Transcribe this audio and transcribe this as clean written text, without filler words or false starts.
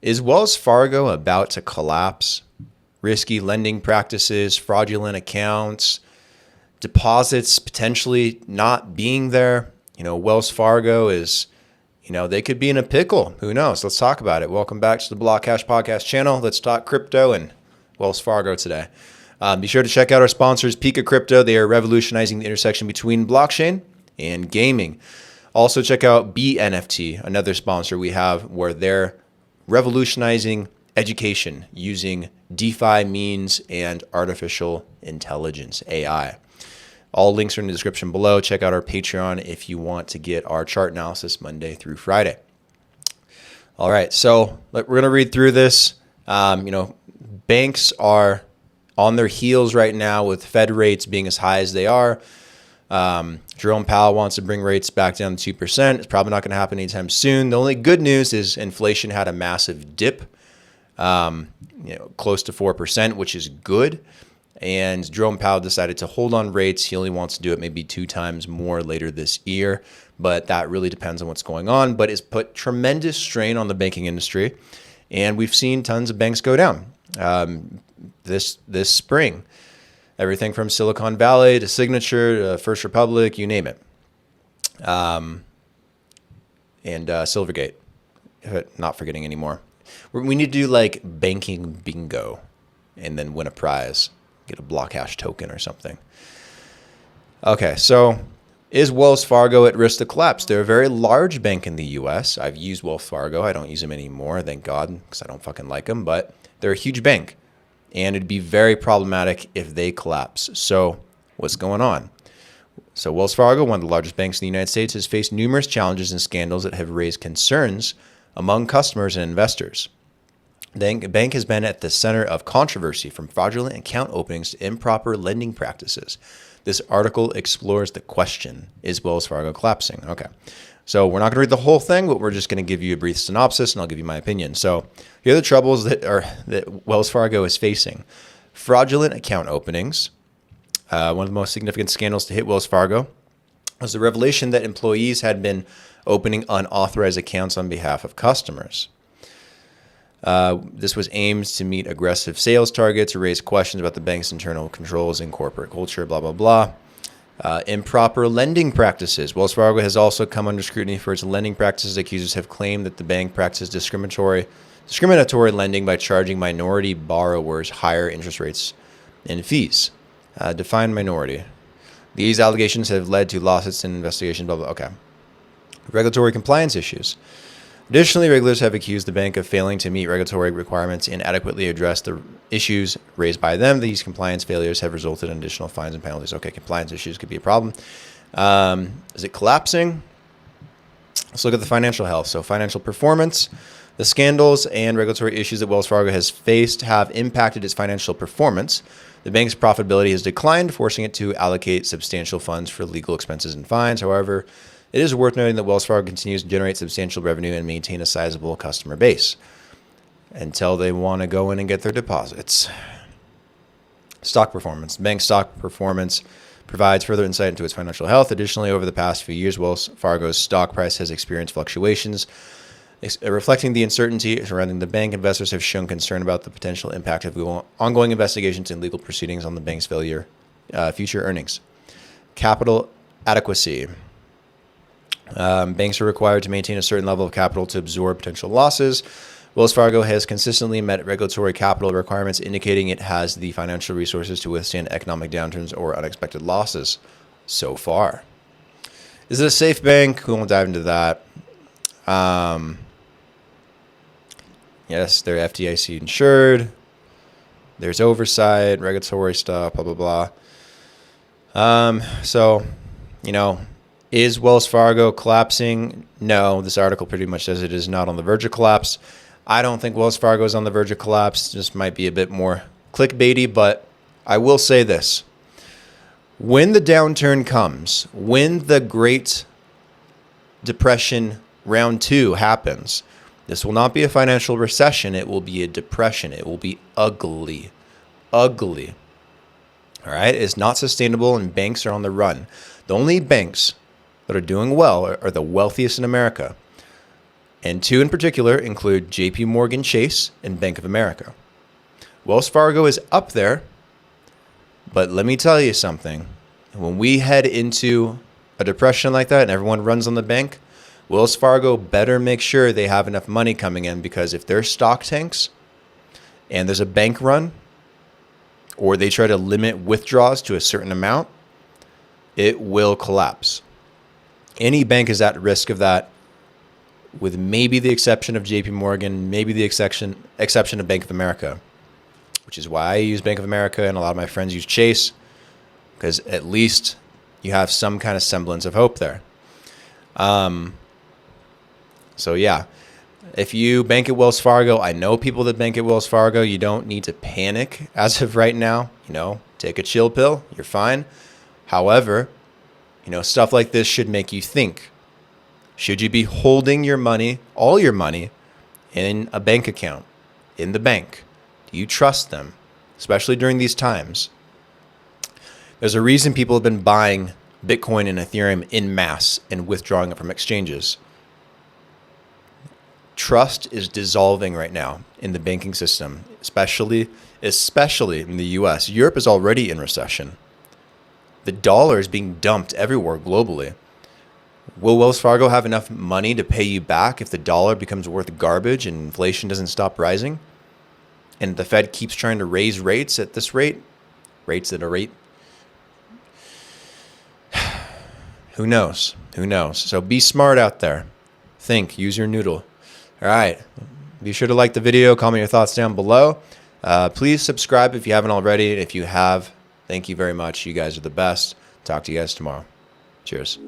Is Wells Fargo about to collapse? Risky lending practices, fraudulent accounts, deposits potentially not being there. Wells Fargo is, they could be in a pickle. Who knows? Let's talk about it. Welcome back to the Block Cash Podcast channel. Let's talk crypto and Wells Fargo today. Be sure to check out our sponsors, PIKA Crypto. They are revolutionizing the intersection between blockchain and gaming. Also check out BENFT, another sponsor we have, where they're revolutionizing education using DeFi means and artificial intelligence, AI. All links are in the description below. Check out our Patreon if you want to get our chart analysis Monday through Friday. All right, so we're going to read through this. Banks are on their heels right now with Fed rates being as high as they are. Jerome Powell wants to bring rates back down to 2%. It's probably not going to happen anytime soon. The only good news is inflation had a massive dip, close to 4%, which is good. And Jerome Powell decided to hold on rates. He only wants to do it maybe 2 times more later this year, but that really depends on what's going on. But it's put tremendous strain on the banking industry, and we've seen tons of banks go down this spring. Everything from Silicon Valley to Signature to First Republic, you name it. And Silvergate, not forgetting anymore. We need to do like banking bingo and then win a prize, get a block hash token or something. Okay, so is Wells Fargo at risk to collapse? They're a very large bank in the U.S. I've used Wells Fargo. I don't use them anymore, thank God, because I don't fucking like them. But they're a huge bank, and it'd be very problematic if they collapse. So what's going on? So Wells Fargo, one of the largest banks in the United States, has faced numerous challenges and scandals that have raised concerns among customers and investors. The bank has been at the center of controversy, from fraudulent account openings to improper lending practices. This article explores the question, is Wells Fargo collapsing? Okay, so we're not going to read the whole thing, but we're just going to give you a brief synopsis, and I'll give you my opinion. So here are the troubles that Wells Fargo is facing. Fraudulent account openings. One of the most significant scandals to hit Wells Fargo was the revelation that employees had been opening unauthorized accounts on behalf of customers. This was aimed to meet aggressive sales targets or raise questions about the bank's internal controls and corporate culture, blah, blah, blah. Improper lending practices. Wells Fargo has also come under scrutiny for its lending practices. Accusers have claimed that the bank practiced discriminatory lending by charging minority borrowers higher interest rates and fees. Define minority. These allegations have led to lawsuits and investigations, blah, blah, okay. Regulatory compliance issues. Additionally, regulators have accused the bank of failing to meet regulatory requirements and adequately address the issues raised by them. These compliance failures have resulted in additional fines and penalties. Okay, compliance issues could be a problem. Is it collapsing? Let's look at the financial health. So financial performance. The scandals and regulatory issues that Wells Fargo has faced have impacted its financial performance. The bank's profitability has declined, forcing it to allocate substantial funds for legal expenses and fines. However, it is worth noting that Wells Fargo continues to generate substantial revenue and maintain a sizable customer base until they want to go in and get their deposits. Stock performance. Bank stock performance provides further insight into its financial health. Additionally, over the past few years, Wells Fargo's stock price has experienced fluctuations, reflecting the uncertainty surrounding the bank. Investors have shown concern about the potential impact of ongoing investigations and legal proceedings on the bank's future earnings. Capital adequacy. Banks are required to maintain a certain level of capital to absorb potential losses. Wells Fargo has consistently met regulatory capital requirements, indicating it has the financial resources to withstand economic downturns or unexpected losses so far. Is it a safe bank? We won't dive into that. Yes, they're FDIC insured. There's oversight, regulatory stuff, blah, blah, blah. Is Wells Fargo collapsing? No, this article pretty much says it is not on the verge of collapse. I don't think Wells Fargo is on the verge of collapse. This might be a bit more clickbaity, but I will say this. When the downturn comes, when the Great Depression round 2 happens, this will not be a financial recession. It will be a depression. It will be ugly. Ugly. All right? It's not sustainable, and banks are on the run. The only banks that are doing well are the wealthiest in America. And two in particular include JP Morgan Chase and Bank of America. Wells Fargo is up there, but let me tell you something. When we head into a depression like that and everyone runs on the bank, Wells Fargo better make sure they have enough money coming in, because if their stock tanks and there's a bank run, or they try to limit withdrawals to a certain amount, it will collapse. Any bank is at risk of that, with maybe the exception of JP Morgan, maybe the exception of Bank of America, which is why I use Bank of America and a lot of my friends use Chase, because at least you have some kind of semblance of hope there. So yeah, if you bank at Wells Fargo, I know people that bank at Wells Fargo. You don't need to panic as of right now. Take a chill pill. You're fine. However, stuff like this should make you think. Should you be holding your money, all your money, in a bank account, in the bank? Do you trust them, especially during these times? There's a reason people have been buying Bitcoin and Ethereum in mass and withdrawing it from exchanges. Trust is dissolving right now in the banking system, especially in the US. Europe is already in recession. The dollar is being dumped everywhere globally. Will Wells Fargo have enough money to pay you back if the dollar becomes worth garbage and inflation doesn't stop rising? And the Fed keeps trying to raise rates at this rate? Rates at a rate? Who knows? Who knows? So be smart out there. Think. Use your noodle. All right. Be sure to like the video. Comment your thoughts down below. Please subscribe if you haven't already. If you have, thank you very much. You guys are the best. Talk to you guys tomorrow. Cheers.